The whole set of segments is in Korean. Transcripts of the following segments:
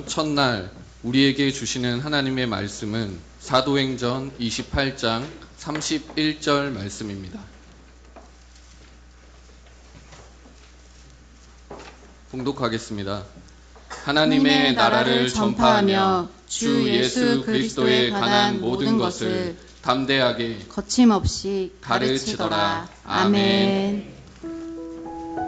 첫날 우리에게 주시는 하나님의 말씀은 사도행전 28장 31절 말씀입니다. 봉독하겠습니다. 하나님의 나라를 전파하며 주 예수 그리스도에 관한 모든 것을 담대하게 거침없이 가르치더라. 아멘.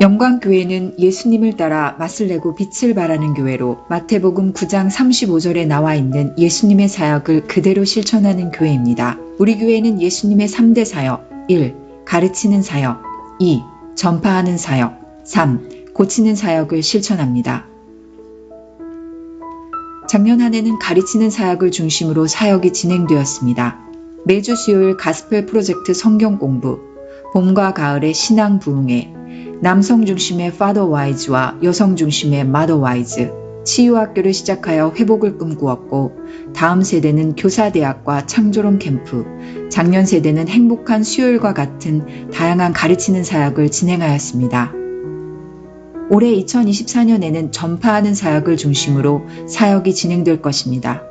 영광교회는 예수님을 따라 맛을 내고 빛을 발하는 교회로 마태복음 9장 35절에 나와 있는 예수님의 사역을 그대로 실천하는 교회입니다. 우리 교회는 예수님의 3대 사역, 1. 가르치는 사역, 2. 전파하는 사역, 3. 고치는 사역을 실천합니다. 작년 한 해는 가르치는 사역을 중심으로 사역이 진행되었습니다. 매주 수요일 가스펠 프로젝트 성경 공부, 봄과 가을의 신앙 부흥회, 남성 중심의 파더 와이즈와 여성 중심의 마더 와이즈, 치유학교를 시작하여 회복을 꿈꾸었고, 다음 세대는 교사대학과 창조론 캠프, 작년 세대는 행복한 수요일과 같은 다양한 가르치는 사역을 진행하였습니다. 올해 2024년에는 전파하는 사역을 중심으로 사역이 진행될 것입니다.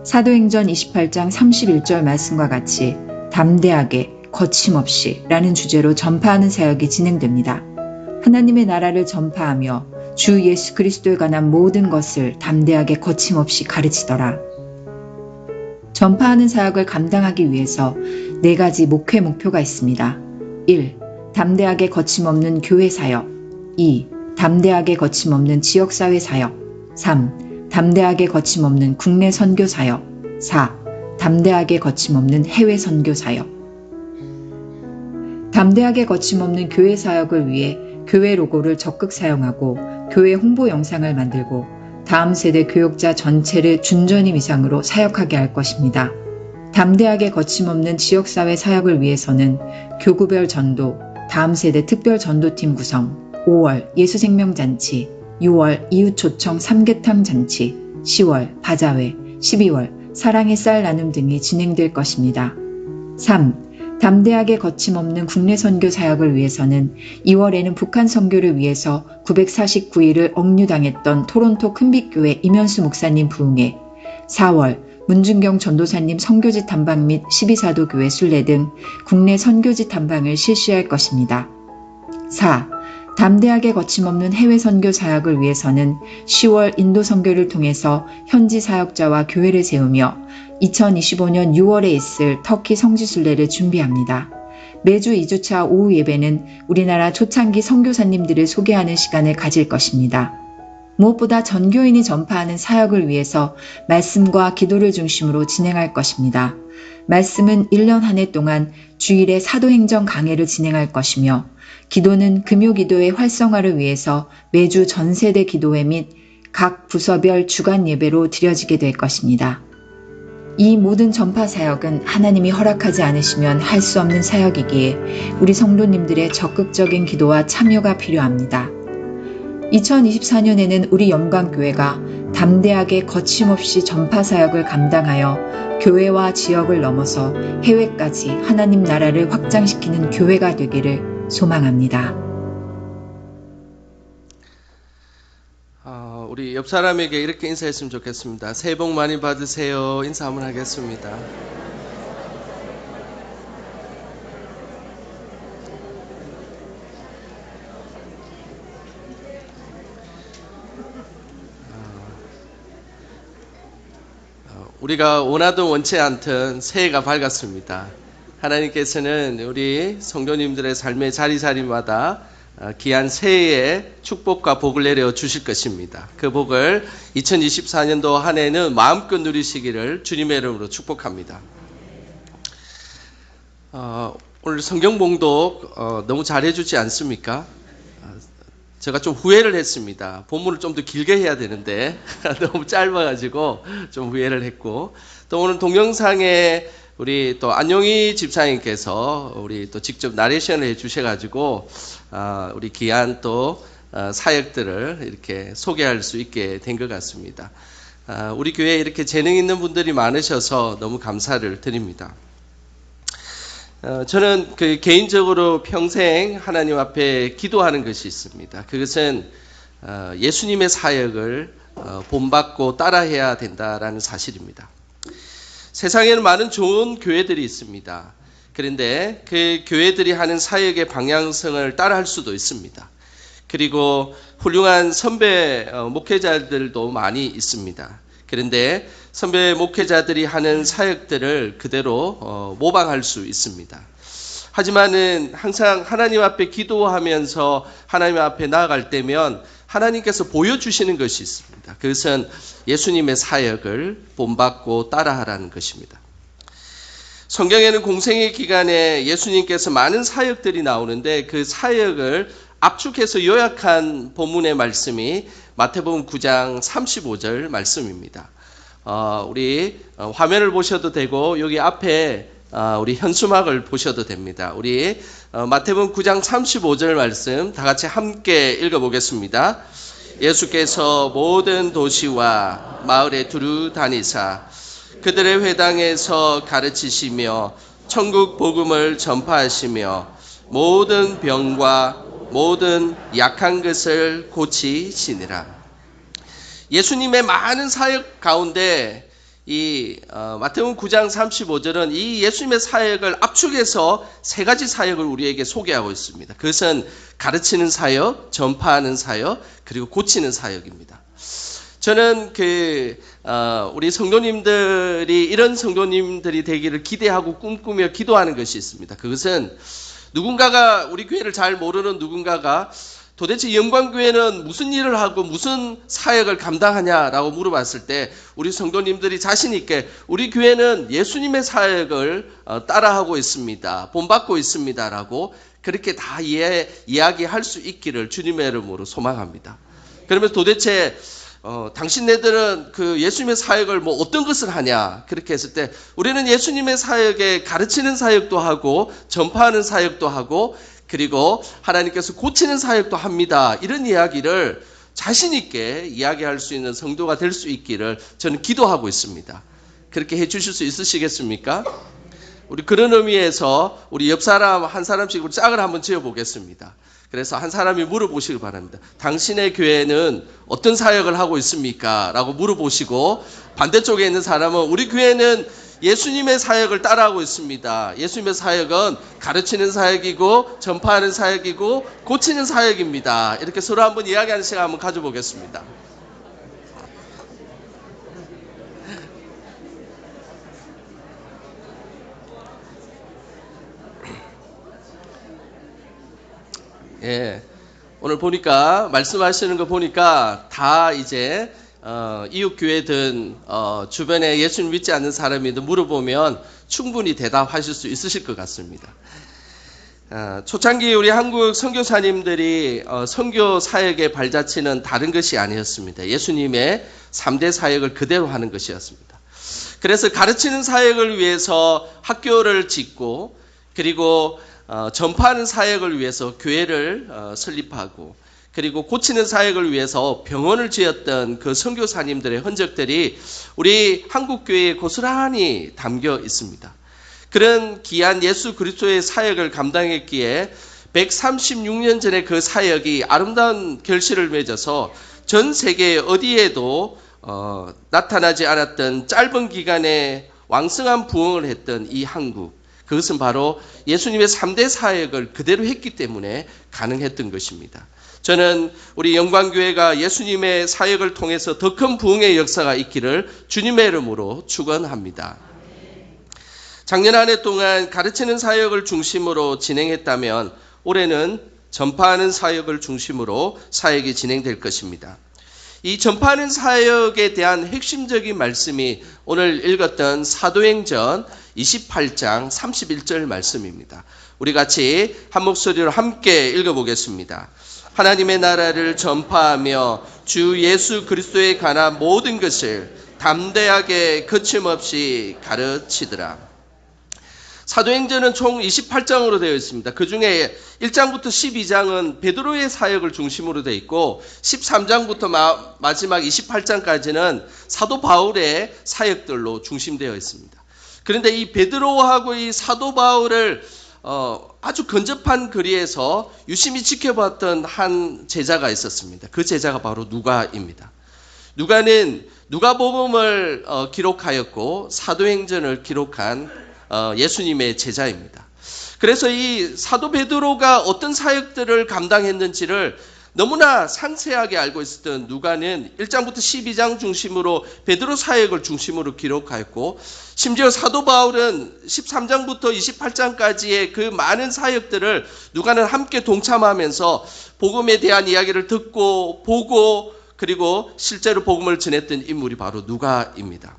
사도행전 28장 31절 말씀과 같이 담대하게 거침없이 라는 주제로 전파하는 사역이 진행됩니다. 하나님의 나라를 전파하며 주 예수 그리스도에 관한 모든 것을 담대하게 거침없이 가르치더라. 전파하는 사역을 감당하기 위해서 4가지 목표가 있습니다. 1. 담대하게 거침없는 교회 사역. 2. 담대하게 거침없는 지역사회 사역. 3. 담대하게 거침없는 국내 선교 사역. 4. 담대하게 거침없는 해외 선교 사역. 담대하게 거침없는 교회 사역을 위해 교회 로고를 적극 사용하고 교회 홍보 영상을 만들고 다음 세대 교역자 전체를 준전임 이상으로 사역하게 할 것입니다. 담대하게 거침없는 지역사회 사역을 위해서는 교구별 전도, 다음 세대 특별 전도팀 구성, 5월 예수생명잔치, 6월 이웃초청 삼계탕 잔치, 10월 바자회, 12월 사랑의 쌀 나눔 등이 진행될 것입니다. 3. 담대하게 거침없는 국내 선교 사역을 위해서는 2월에는 북한 선교를 위해서 949일을 억류당했던 토론토 큰빛교회 임현수 목사님 부흥회, 4월 문준경 전도사님 선교지 탐방 및 12사도교회 순례 등 국내 선교지 탐방을 실시할 것입니다. 4. 담대하게 거침없는 해외 선교 사역을 위해서는 10월 인도 선교를 통해서 현지 사역자와 교회를 세우며 2025년 6월에 있을 터키 성지순례를 준비합니다. 매주 2주차 오후 예배는 우리나라 초창기 선교사님들을 소개하는 시간을 가질 것입니다. 무엇보다 전교인이 전파하는 사역을 위해서 말씀과 기도를 중심으로 진행할 것입니다. 말씀은 1년 한 해 동안 주일에 사도행전 강해를 진행할 것이며 기도는 금요기도의 활성화를 위해서 매주 전세대 기도회 및 각 부서별 주간 예배로 드려지게 될 것입니다. 이 모든 전파 사역은 하나님이 허락하지 않으시면 할 수 없는 사역이기에 우리 성도님들의 적극적인 기도와 참여가 필요합니다. 2024년에는 우리 영광교회가 담대하게 거침없이 전파 사역을 감당하여 교회와 지역을 넘어서 해외까지 하나님 나라를 확장시키는 교회가 되기를 소망합니다. 우리 옆 사람에게 이렇게 인사했으면 좋겠습니다. 새해 복 많이 받으세요. 인사 한번 하겠습니다. 우리가 원하든 원치 않든 새해가 밝았습니다. 하나님께서는 우리 성도님들의 삶의 자리자리마다 귀한 새해의 축복과 복을 내려 주실 것입니다. 그 복을 2024년도 한 해는 마음껏 누리시기를 주님의 이름으로 축복합니다. 오늘 성경 봉독 너무 잘해주지 않습니까? 제가 좀 후회를 했습니다. 본문을 좀 더 길게 해야 되는데 너무 짧아가지고 좀 후회를 했고, 또 오늘 동영상에 우리 또 안용희 집사님께서 우리 또 직접 나레이션을 해주셔가지고 우리 귀한 또 사역들을 이렇게 소개할 수 있게 된 것 같습니다. 우리 교회에 이렇게 재능 있는 분들이 많으셔서 너무 감사를 드립니다. 저는 개인적으로 평생 하나님 앞에 기도하는 것이 있습니다. 그것은 예수님의 사역을 본받고 따라해야 된다라는 사실입니다. 세상에는 많은 좋은 교회들이 있습니다. 그런데 그 교회들이 하는 사역의 방향성을 따라할 수도 있습니다. 그리고 훌륭한 선배 목회자들도 많이 있습니다. 그런데 선배 목회자들이 하는 사역들을 그대로 모방할 수 있습니다. 하지만은 항상 하나님 앞에 기도하면서 하나님 앞에 나아갈 때면 하나님께서 보여주시는 것이 있습니다. 그것은 예수님의 사역을 본받고 따라하라는 것입니다. 성경에는 공생의 기간에 예수님께서 많은 사역들이 나오는데 그 사역을 압축해서 요약한 본문의 말씀이 마태복음 9장 35절 말씀입니다. 우리 화면을 보셔도 되고 여기 앞에 우리 현수막을 보셔도 됩니다. 우리 마태복음 9장 35절 말씀 다 같이 함께 읽어보겠습니다. 예수께서 모든 도시와 마을에 두루 다니사 그들의 회당에서 가르치시며 천국 복음을 전파하시며 모든 병과 모든 약한 것을 고치시니라. 예수님의 많은 사역 가운데 이 마태복음 9장 35절은 이 예수님의 사역을 압축해서 세 가지 사역을 우리에게 소개하고 있습니다. 그것은 가르치는 사역, 전파하는 사역, 그리고 고치는 사역입니다. 저는 우리 성도님들이 이런 성도님들이 되기를 기대하고 꿈꾸며 기도하는 것이 있습니다. 그것은 누군가가 우리 교회를 잘 모르는 누군가가 도대체 영광교회는 무슨 일을 하고 무슨 사역을 감당하냐라고 물어봤을 때 우리 성도님들이 자신 있게 우리 교회는 예수님의 사역을 따라하고 있습니다. 본받고 있습니다라고 그렇게 다 이야기할 수 있기를 주님의 이름으로 소망합니다. 그러면 도대체 당신네들은 그 예수님의 사역을 뭐 어떤 것을 하냐 그렇게 했을 때 우리는 예수님의 사역에 가르치는 사역도 하고 전파하는 사역도 하고 그리고 하나님께서 고치는 사역도 합니다. 이런 이야기를 자신 있게 이야기할 수 있는 성도가 될 수 있기를 저는 기도하고 있습니다. 그렇게 해주실 수 있으시겠습니까? 우리 그런 의미에서 우리 옆 사람 한 사람씩 우리 짝을 한번 지어보겠습니다. 그래서 한 사람이 물어보시길 바랍니다. 당신의 교회는 어떤 사역을 하고 있습니까? 라고 물어보시고 반대쪽에 있는 사람은 우리 교회는 예수님의 사역을 따라하고 있습니다. 예수님의 사역은 가르치는 사역이고 전파하는 사역이고 고치는 사역입니다. 이렇게 서로 한번 이야기하는 시간 한번 가져보겠습니다. 예, 오늘 보니까 말씀하시는 거 보니까 다 이제 이웃 교회든 주변에 예수님 믿지 않는 사람이든 물어보면 충분히 대답하실 수 있으실 것 같습니다. 초창기 우리 한국 선교사님들이 선교 사역의 발자취는 다른 것이 아니었습니다. 예수님의 3대 사역을 그대로 하는 것이었습니다. 그래서 가르치는 사역을 위해서 학교를 짓고 그리고 전파하는 사역을 위해서 교회를 설립하고 그리고 고치는 사역을 위해서 병원을 지었던 그 선교사님들의 흔적들이 우리 한국교회에 고스란히 담겨 있습니다. 그런 귀한 예수 그리스도의 사역을 감당했기에 136년 전에 그 사역이 아름다운 결실을 맺어서 전 세계 어디에도 나타나지 않았던 짧은 기간에 왕성한 부흥을 했던 이 한국, 그것은 바로 예수님의 3대 사역을 그대로 했기 때문에 가능했던 것입니다. 저는 우리 영광교회가 예수님의 사역을 통해서 더 큰 부흥의 역사가 있기를 주님의 이름으로 축원합니다. 작년 한 해 동안 가르치는 사역을 중심으로 진행했다면 올해는 전파하는 사역을 중심으로 사역이 진행될 것입니다. 이 전파하는 사역에 대한 핵심적인 말씀이 오늘 읽었던 사도행전 28장 31절 말씀입니다. 우리 같이 한 목소리로 함께 읽어보겠습니다. 하나님의 나라를 전파하며 주 예수 그리스도에 관한 모든 것을 담대하게 거침없이 가르치더라. 사도행전은 총 28장으로 되어 있습니다. 그 중에 1장부터 12장은 베드로의 사역을 중심으로 되어 있고 13장부터 마지막 28장까지는 사도 바울의 사역들로 중심되어 있습니다. 그런데 이 베드로하고 이 사도 바울을 아주 근접한 거리에서 유심히 지켜봤던 한 제자가 있었습니다. 그 제자가 바로 누가입니다. 누가는 누가복음을 기록하였고 사도행전을 기록한 예수님의 제자입니다. 그래서 이 사도 베드로가 어떤 사역들을 감당했는지를 너무나 상세하게 알고 있었던 누가는 1장부터 12장 중심으로 베드로 사역을 중심으로 기록하였고, 심지어 사도 바울은 13장부터 28장까지의 그 많은 사역들을 누가는 함께 동참하면서 복음에 대한 이야기를 듣고 보고 그리고 실제로 복음을 전했던 인물이 바로 누가입니다.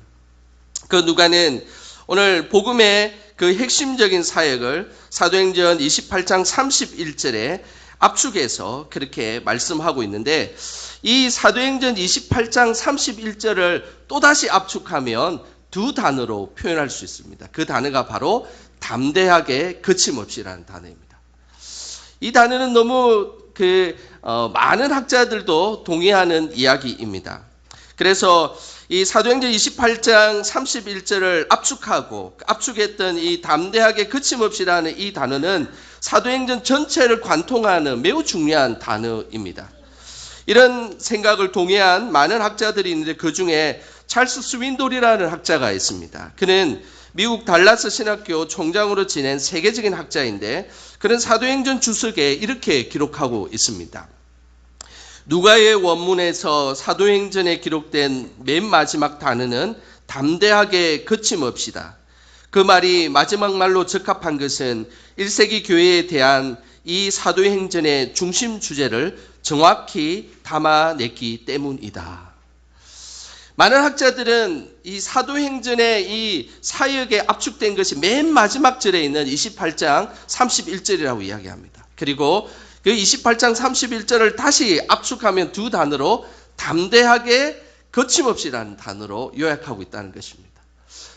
그 누가는 오늘 복음의 그 핵심적인 사역을 사도행전 28장 31절에 압축해서 그렇게 말씀하고 있는데, 이 사도행전 28장 31절을 또다시 압축하면 두 단어로 표현할 수 있습니다. 그 단어가 바로 담대하게 거침없이라는 단어입니다. 이 단어는 너무 많은 학자들도 동의하는 이야기입니다. 그래서 이 사도행전 28장 31절을 압축했던 이 담대하게 거침없이라는 이 단어는 사도행전 전체를 관통하는 매우 중요한 단어입니다. 이런 생각을 동의한 많은 학자들이 있는데 그 중에 찰스 스윈돌이라는 학자가 있습니다. 그는 미국 달라스 신학교 총장으로 지낸 세계적인 학자인데, 그는 사도행전 주석에 이렇게 기록하고 있습니다. 누가의 원문에서 사도행전에 기록된 맨 마지막 단어는 담대하게 거침없이다. 그 말이 마지막 말로 적합한 것은 1세기 교회에 대한 이 사도행전의 중심 주제를 정확히 담아냈기 때문이다. 많은 학자들은 이 사도행전의 이 사역에 압축된 것이 맨 마지막 절에 있는 28장 31절이라고 이야기합니다. 그리고 그 28장 31절을 다시 압축하면 두 단어로 담대하게 거침없이라는 단어로 요약하고 있다는 것입니다.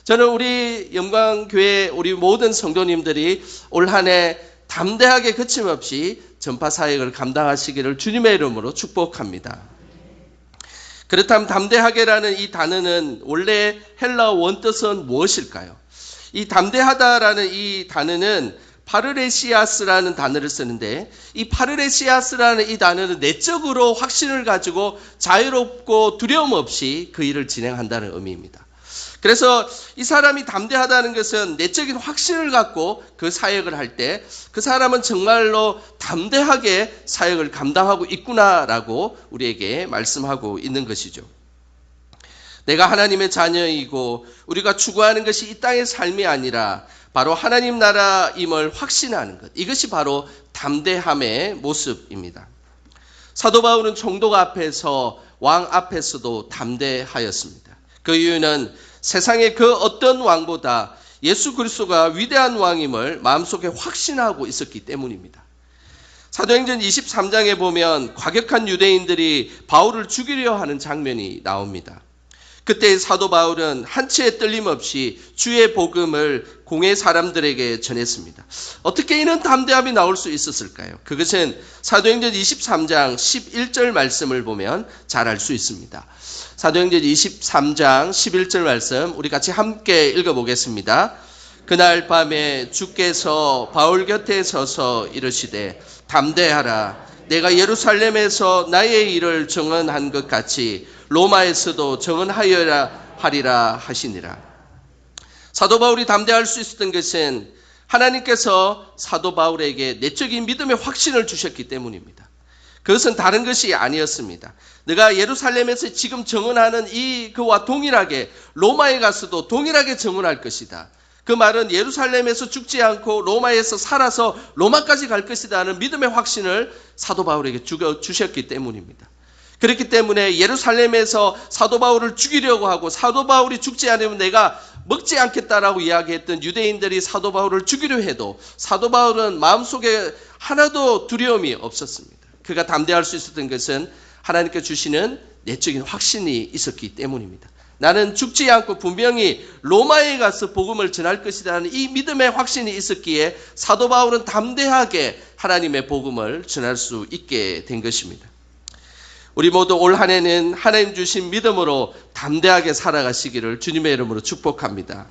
저는 우리 영광교회 우리 모든 성도님들이 올 한 해 담대하게 거침없이 전파 사역을 감당하시기를 주님의 이름으로 축복합니다. 그렇다면 담대하게라는 이 단어는 원래 헬라어 원뜻은 무엇일까요? 이 담대하다라는 이 단어는 파르레시아스라는 단어를 쓰는데, 이 파르레시아스라는 이 단어는 내적으로 확신을 가지고 자유롭고 두려움 없이 그 일을 진행한다는 의미입니다. 그래서 이 사람이 담대하다는 것은 내적인 확신을 갖고 그 사역을 할 때 그 사람은 정말로 담대하게 사역을 감당하고 있구나라고 우리에게 말씀하고 있는 것이죠. 내가 하나님의 자녀이고 우리가 추구하는 것이 이 땅의 삶이 아니라 바로 하나님 나라임을 확신하는 것, 이것이 바로 담대함의 모습입니다. 사도 바울은 총독 앞에서 왕 앞에서도 담대하였습니다. 그 이유는 세상의 그 어떤 왕보다 예수 그리스도가 위대한 왕임을 마음속에 확신하고 있었기 때문입니다. 사도행전 23장에 보면 과격한 유대인들이 바울을 죽이려 하는 장면이 나옵니다. 그때 사도 바울은 한치의 떨림 없이 주의 복음을 공회 사람들에게 전했습니다. 어떻게 이런 담대함이 나올 수 있었을까요? 그것은 사도행전 23장 11절 말씀을 보면 잘 알 수 있습니다. 사도행전 23장 11절 말씀 우리 같이 함께 읽어보겠습니다. 그날 밤에 주께서 바울 곁에 서서 이르시되 담대하라. 내가 예루살렘에서 나의 일을 증언한 것 같이 로마에서도 증언하여야 하리라 하시니라. 사도 바울이 담대할 수 있었던 것은 하나님께서 사도 바울에게 내적인 믿음의 확신을 주셨기 때문입니다. 그것은 다른 것이 아니었습니다. 내가 예루살렘에서 지금 증언하는 그와 동일하게 로마에 가서도 동일하게 증언할 것이다. 그 말은 예루살렘에서 죽지 않고 로마에서 살아서 로마까지 갈 것이다 하는 믿음의 확신을 사도 바울에게 주셨기 때문입니다. 그렇기 때문에 예루살렘에서 사도 바울을 죽이려고 하고 사도 바울이 죽지 않으면 내가 먹지 않겠다라고 이야기했던 유대인들이 사도 바울을 죽이려 해도 사도 바울은 마음속에 하나도 두려움이 없었습니다. 그가 담대할 수 있었던 것은 하나님께 주시는 내적인 확신이 있었기 때문입니다. 나는 죽지 않고 분명히 로마에 가서 복음을 전할 것이다 하는 이 믿음의 확신이 있었기에 사도 바울은 담대하게 하나님의 복음을 전할 수 있게 된 것입니다. 우리 모두 올 한 해는 하나님 주신 믿음으로 담대하게 살아가시기를 주님의 이름으로 축복합니다.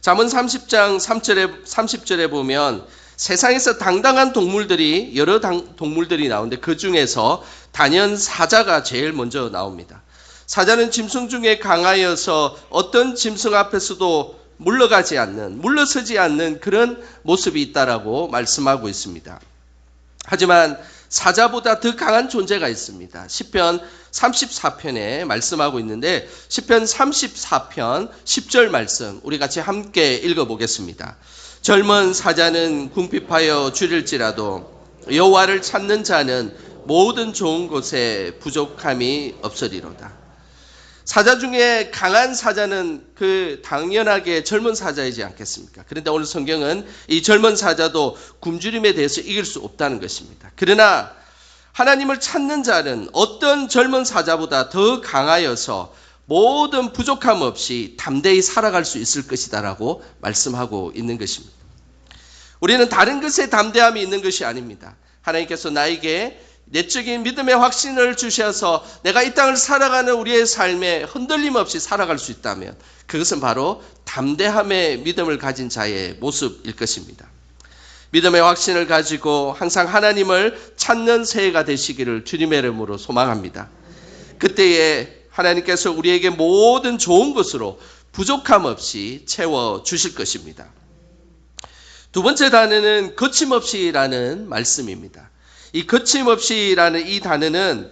잠언 30장 30절에 보면 세상에서 당당한 동물들이 여러 동물들이 나오는데 그 중에서 단연 사자가 제일 먼저 나옵니다. 사자는 짐승 중에 강하여서 어떤 짐승 앞에서도 물러서지 않는 그런 모습이 있다라고 말씀하고 있습니다. 하지만 사자보다 더 강한 존재가 있습니다. 시편 34편에 말씀하고 있는데 시편 34편 10절 말씀 우리 같이 함께 읽어보겠습니다. 젊은 사자는 궁핍하여 줄일지라도 여호와를 찾는 자는 모든 좋은 곳에 부족함이 없으리로다. 사자 중에 강한 사자는 당연하게 젊은 사자이지 않겠습니까? 그런데 오늘 성경은 이 젊은 사자도 굶주림에 대해서 이길 수 없다는 것입니다. 그러나 하나님을 찾는 자는 어떤 젊은 사자보다 더 강하여서 모든 부족함 없이 담대히 살아갈 수 있을 것이다라고 말씀하고 있는 것입니다. 우리는 다른 것에 담대함이 있는 것이 아닙니다. 하나님께서 나에게 내적인 믿음의 확신을 주셔서 내가 이 땅을 살아가는 우리의 삶에 흔들림 없이 살아갈 수 있다면 그것은 바로 담대함의 믿음을 가진 자의 모습일 것입니다. 믿음의 확신을 가지고 항상 하나님을 찾는 새해가 되시기를 주님의 이름으로 소망합니다. 그때에 하나님께서 우리에게 모든 좋은 것으로 부족함 없이 채워주실 것입니다. 두 번째 단어는 거침없이라는 말씀입니다. 이 거침없이라는 이 단어는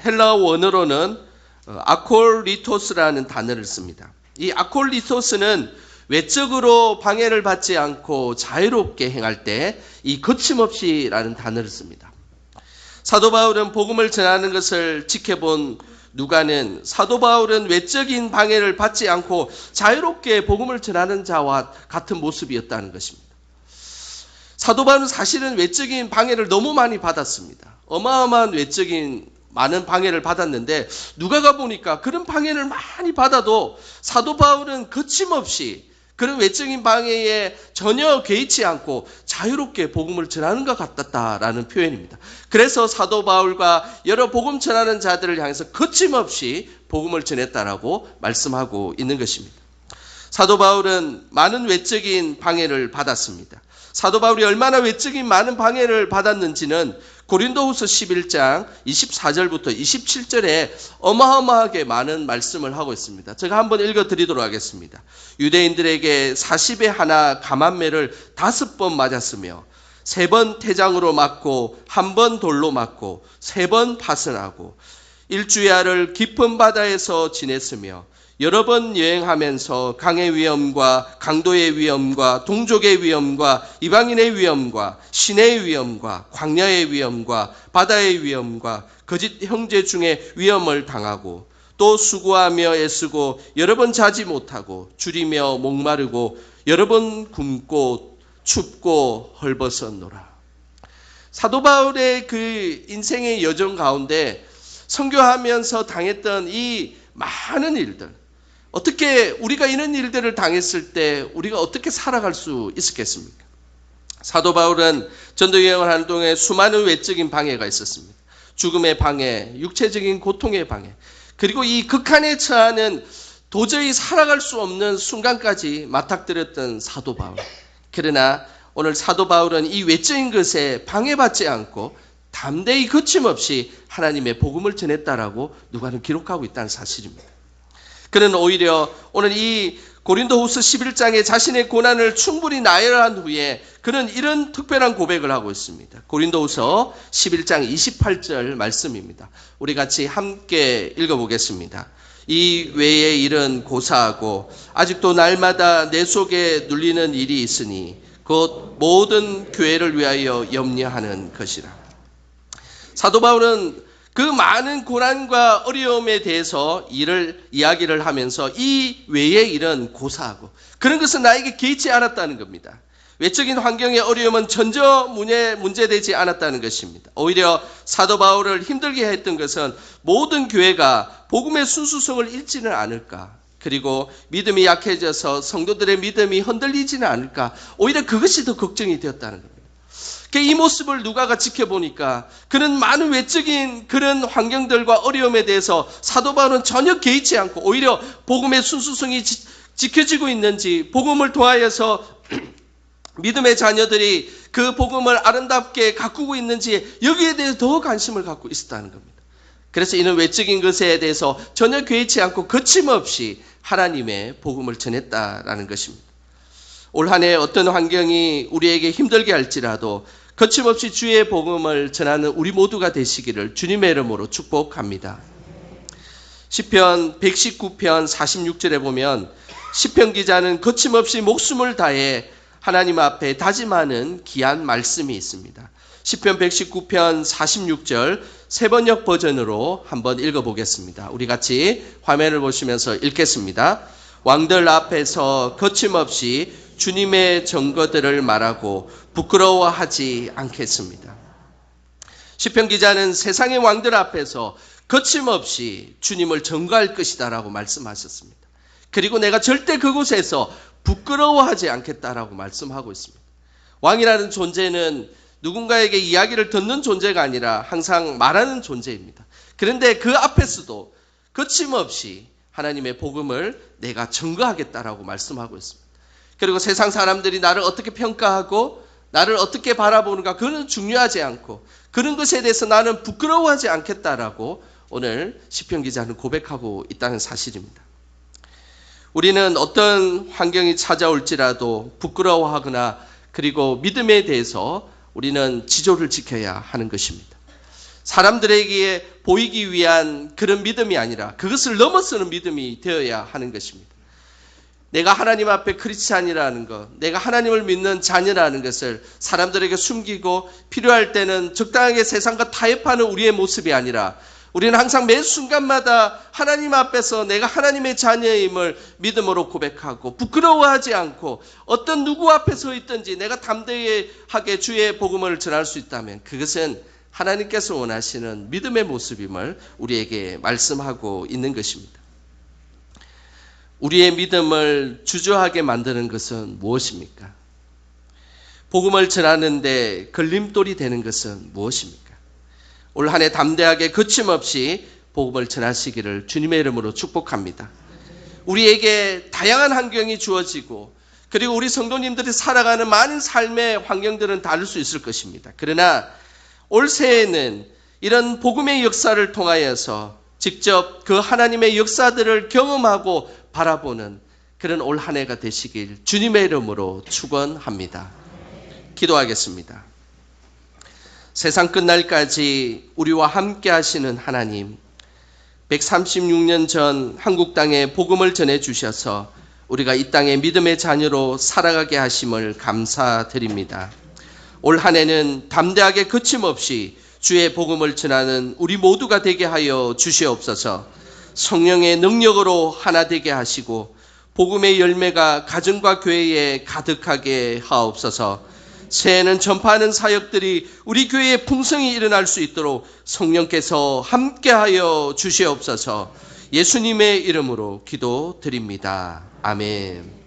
헬라어 원어로는 아콜리토스라는 단어를 씁니다. 이 아콜리토스는 외적으로 방해를 받지 않고 자유롭게 행할 때 이 거침없이라는 단어를 씁니다. 사도 바울은 복음을 전하는 것을 지켜본 누가는 사도 바울은 외적인 방해를 받지 않고 자유롭게 복음을 전하는 자와 같은 모습이었다는 것입니다. 사도 바울은 사실은 외적인 방해를 너무 많이 받았습니다. 어마어마한 외적인 많은 방해를 받았는데 누가가 보니까 그런 방해를 많이 받아도 사도 바울은 거침없이 그런 외적인 방해에 전혀 개의치 않고 자유롭게 복음을 전하는 것 같았다라는 표현입니다. 그래서 사도 바울과 여러 복음 전하는 자들을 향해서 거침없이 복음을 전했다라고 말씀하고 있는 것입니다. 사도 바울은 많은 외적인 방해를 받았습니다. 사도 바울이 얼마나 외적인 많은 방해를 받았는지는 고린도후서 11장 24절부터 27절에 어마어마하게 많은 말씀을 하고 있습니다. 제가 한번 읽어드리도록 하겠습니다. 유대인들에게 40에 하나 감한매를 5번 맞았으며 3번 태장으로 맞고 1번 돌로 맞고 3번 파선하고 일주야를 깊은 바다에서 지냈으며 여러 번 여행하면서 강의 위험과 강도의 위험과 동족의 위험과 이방인의 위험과 시내의 위험과 광야의 위험과 바다의 위험과 거짓 형제 중에 위험을 당하고 또 수고하며 애쓰고 여러 번 자지 못하고 줄이며 목마르고 여러 번 굶고 춥고 헐벗었노라. 사도 바울의 그 인생의 여정 가운데 선교하면서 당했던 이 많은 일들, 어떻게 우리가 이런 일들을 당했을 때 우리가 어떻게 살아갈 수 있었겠습니까? 사도 바울은 전도 여행을 하는 동안에 수많은 외적인 방해가 있었습니다. 죽음의 방해, 육체적인 고통의 방해, 그리고 이 극한에 처하는 도저히 살아갈 수 없는 순간까지 맞닥뜨렸던 사도 바울. 그러나 오늘 사도 바울은 이 외적인 것에 방해받지 않고 담대히 거침없이 하나님의 복음을 전했다라고 누가는 기록하고 있다는 사실입니다. 그는 오히려 오늘 이 고린도후서 11장에 자신의 고난을 충분히 나열한 후에 그는 이런 특별한 고백을 하고 있습니다. 고린도후서 11장 28절 말씀입니다. 우리 같이 함께 읽어보겠습니다. 이 외의 일은 고사하고 아직도 날마다 내 속에 눌리는 일이 있으니 곧 모든 교회를 위하여 염려하는 것이라. 사도 바울은 그 많은 고난과 어려움에 대해서 이야기를 하면서 이 외의 일은 고사하고 그런 것은 나에게 개의치 않았다는 겁니다. 외적인 환경의 어려움은 전혀 문제되지 않았다는 것입니다. 오히려 사도 바울을 힘들게 했던 것은 모든 교회가 복음의 순수성을 잃지는 않을까, 그리고 믿음이 약해져서 성도들의 믿음이 흔들리지는 않을까, 오히려 그것이 더 걱정이 되었다는 겁니다. 이 모습을 누가가 지켜보니까 그는 많은 외적인 그런 환경들과 어려움에 대해서 사도 바울은 전혀 개의치 않고 오히려 복음의 순수성이 지켜지고 있는지, 복음을 통하여서 믿음의 자녀들이 그 복음을 아름답게 가꾸고 있는지 여기에 대해 더 관심을 갖고 있었다는 겁니다. 그래서 이는 외적인 것에 대해서 전혀 개의치 않고 거침없이 하나님의 복음을 전했다라는 것입니다. 올 한 해 어떤 환경이 우리에게 힘들게 할지라도 거침없이 주의 복음을 전하는 우리 모두가 되시기를 주님의 이름으로 축복합니다. 시편 119편 46절에 보면 시편 기자는 거침없이 목숨을 다해 하나님 앞에 다짐하는 귀한 말씀이 있습니다. 시편 119편 46절 세번역 버전으로 한번 읽어보겠습니다. 우리 같이 화면을 보시면서 읽겠습니다. 왕들 앞에서 거침없이 주님의 증거들을 말하고 부끄러워하지 않겠습니다. 시편 기자는 세상의 왕들 앞에서 거침없이 주님을 증거할 것이다라고 말씀하셨습니다. 그리고 내가 절대 그곳에서 부끄러워하지 않겠다라고 말씀하고 있습니다. 왕이라는 존재는 누군가에게 이야기를 듣는 존재가 아니라 항상 말하는 존재입니다. 그런데 그 앞에서도 거침없이 하나님의 복음을 내가 증거하겠다라고 말씀하고 있습니다. 그리고 세상 사람들이 나를 어떻게 평가하고 나를 어떻게 바라보는가 그건 중요하지 않고 그런 것에 대해서 나는 부끄러워하지 않겠다라고 오늘 시편 기자는 고백하고 있다는 사실입니다. 우리는 어떤 환경이 찾아올지라도 부끄러워하거나 그리고 믿음에 대해서 우리는 지조를 지켜야 하는 것입니다. 사람들에게 보이기 위한 그런 믿음이 아니라 그것을 넘어서는 믿음이 되어야 하는 것입니다. 내가 하나님 앞에 크리스찬이라는 것, 내가 하나님을 믿는 자녀라는 것을 사람들에게 숨기고 필요할 때는 적당하게 세상과 타협하는 우리의 모습이 아니라 우리는 항상 매 순간마다 하나님 앞에서 내가 하나님의 자녀임을 믿음으로 고백하고 부끄러워하지 않고 어떤 누구 앞에 서 있든지 내가 담대하게 주의 복음을 전할 수 있다면 그것은 하나님께서 원하시는 믿음의 모습임을 우리에게 말씀하고 있는 것입니다. 우리의 믿음을 주저하게 만드는 것은 무엇입니까? 복음을 전하는데 걸림돌이 되는 것은 무엇입니까? 올 한 해 담대하게 거침없이 복음을 전하시기를 주님의 이름으로 축복합니다. 우리에게 다양한 환경이 주어지고 그리고 우리 성도님들이 살아가는 많은 삶의 환경들은 다를 수 있을 것입니다. 그러나 올 새해에는 이런 복음의 역사를 통하여서 직접 그 하나님의 역사들을 경험하고 바라보는 그런 올 한 해가 되시길 주님의 이름으로 축원합니다. 기도하겠습니다. 세상 끝날까지 우리와 함께 하시는 하나님, 136년 전 한국 땅에 복음을 전해 주셔서 우리가 이 땅에 믿음의 자녀로 살아가게 하심을 감사드립니다. 올 한 해는 담대하게 거침없이 주의 복음을 전하는 우리 모두가 되게 하여 주시옵소서. 성령의 능력으로 하나 되게 하시고 복음의 열매가 가정과 교회에 가득하게 하옵소서. 새해는 전파하는 사역들이 우리 교회에 풍성히 일어날 수 있도록 성령께서 함께하여 주시옵소서. 예수님의 이름으로 기도드립니다. 아멘.